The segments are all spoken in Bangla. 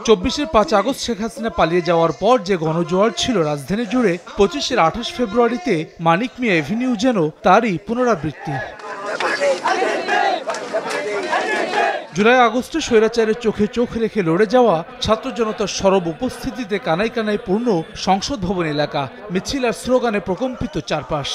24-এর 5 আগস্ট শেখ হাসিনা পালিয়ে যাওয়ার পর যে গণজোয়ার ছিল রাজধানী জুড়ে, 25-এর 28 ফেব্রুয়ারিতে মানিক মিয়া এভিনিউ যেন তারই পুনরাবৃত্তি। জুলাই আগস্টে স্বৈরাচারের চোখে চোখ রেখে লড়ে যাওয়া ছাত্র জনতার সরব উপস্থিতিতে কানায় কানায় পূর্ণ সংসদ ভবন এলাকা, মিছিল আর স্লোগানে প্রকম্পিত চারপাশ।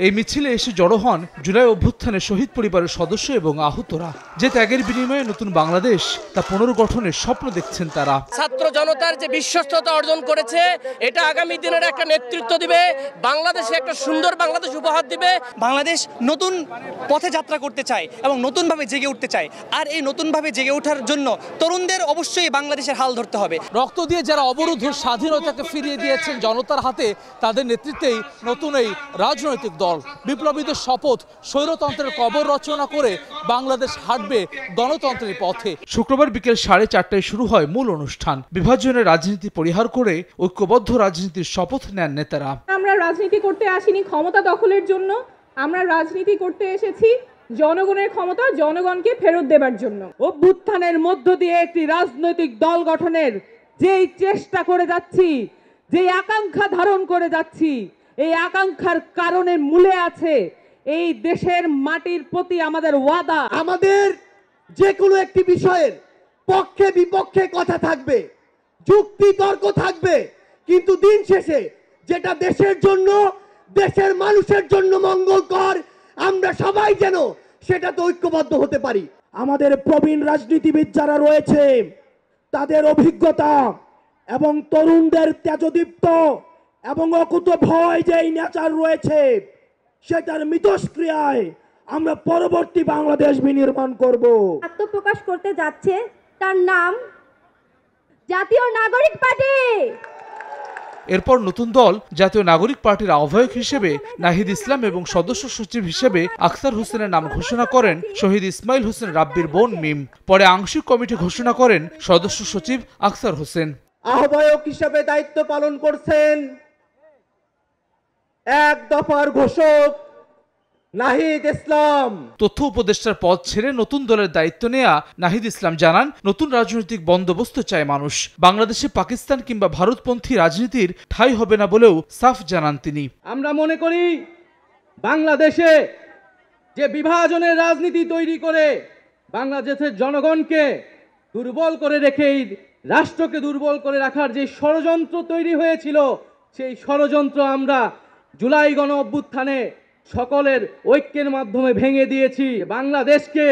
এই মিছিলে এসে জড়ো হন জুলাই অভ্যুত্থানের শহীদ পরিবারের সদস্য এবং আহতরা। যে ত্যাগের বিনিময়ে নতুন বাংলাদেশ তা পুনর্গঠনের স্বপ্ন দেখছেন তারা। ছাত্র জনতার যে বিশ্বস্ততা অর্জন করেছে, এটা আগামী দিনের একটা নেতৃত্ব দিবে, বাংলাদেশে একটা সুন্দর বাংলাদেশ উপহার দিবে। বাংলাদেশ নতুন পথে যাত্রা করতে চায় এবং নতুনভাবে জেগে উঠতে চায়, আর এই নতুনভাবে জেগে ওঠার জন্য তরুণদের অবশ্যই বাংলাদেশের হাল ধরতে হবে। রক্ত দিয়ে যারা অবরুদ্ধ স্বাধীনতাকে ফিরিয়ে দিয়েছেন জনতার হাতে, তাদের নেতৃত্বেই নতুন এই রাজনৈতিক দল। বিপ্লবীদের শপথ, স্বৈরতন্ত্রের কবর রচনা করে বাংলাদেশ হাঁটবে গণতন্ত্রের পথে। শুক্রবার বিকেল 4:30টায় শুরু হয় মূল অনুষ্ঠান। বিভাজনের রাজনীতি পরিহার করে ঐক্যবদ্ধ রাজনীতির শপথ নেন নেতারা। আমরা রাজনীতি করতে আসিনি ক্ষমতা দখলের জন্য, আমরা রাজনীতি করতে এসেছি জনগণের ক্ষমতা জনগণকে ফেরত দেবার জন্য। অভ্যুত্থানের মধ্য দিয়ে একটি রাজনৈতিক দল গঠনের যেই চেষ্টা করে যাচ্ছি, যেই আকাঙ্ক্ষা ধারণ করে যাচ্ছি, এই আকাঙ্ক্ষার কারণে মূলে আছে এই দেশের মাটির প্রতি আমাদের ওয়াদা। আমাদের যে কোনো একটি বিষয়ের পক্ষে বিপক্ষে কথা থাকবে, যুক্তি তর্ক থাকবে, কিন্তু দিন শেষে যেটা দেশের জন্য, দেশের মানুষের জন্য মঙ্গলকর, আমরা সবাই যেন সেটাতে ঐক্যবদ্ধ হতে পারি। আমাদের প্রবীণ রাজনীতিবিদ যারা রয়েছে, তাদের অভিজ্ঞতা এবং তরুণদের তেজদীপ্ত এবং অকুত ভয় যে নেচার রয়েছে, সেটার মিথস্ক্রিয়ায় আমরা পরবর্তী বাংলাদেশ বিনির্মাণ করব। আত্মপ্রকাশ করতে যাচ্ছে, তার নাম জাতীয় নাগরিক পার্টি। এরপর নতুন দল জাতীয় নাগরিক পার্টির আহ্বায়ক হিসেবে নাহিদ ইসলাম এবং সদস্য সচিব হিসেবে আখতার হোসেনের নাম ঘোষণা করেন শহীদ ইসমাইল হোসেন রাব্বির বোন মিম। পরে আংশিক কমিটি ঘোষণা করেন সদস্য সচিব আখতার হোসেন। আহ্বায়ক হিসেবে দায়িত্ব পালন করছেন এক দফার ঘোষক নাহিদ ইসলাম। তথ্য উপদেষ্টার পদ ছেড়ে নতুন দলের দায়িত্ব নেয়া নাহিদ ইসলাম জানান, নতুন রাজনৈতিক বন্দোবস্ত চায় মানুষ। বাংলাদেশে পাকিস্তান কিংবা ভারতপন্থী রাজনীতির ঠাঁই হবে না বলেও সাফ জানান তিনি। আমরা মনে করি বাংলাদেশে যে বিভাজনের রাজনীতি তৈরি করে বাংলাদেশের জনগণকে দুর্বল করে রেখে রাষ্ট্রকে দুর্বল করে রাখার যে ষড়যন্ত্র তৈরি হয়েছিল, সেই ষড়যন্ত্র আমরা জুলাই গণ অভ্যুত্থানে সকলের ঐক্যের মাধ্যমে ভেঙে দিয়েছি। বাংলাদেশকে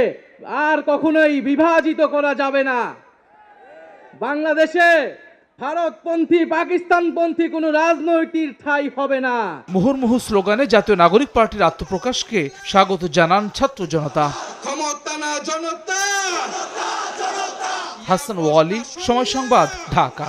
আর কখনোই বিভাজিত করা যাবে না। বাংলাদেশে ভারতপন্থী পাকিস্তানপন্থী কোনো রাজনৈতিক ঠাঁই হবে না। মুহুর্মুহু স্লোগানে জাতীয় নাগরিক পার্টির আত্মপ্রকাশকে স্বাগত জানান ছাত্র জনতা। হাসান ওয়ালি, সময় সংবাদ, ঢাকা।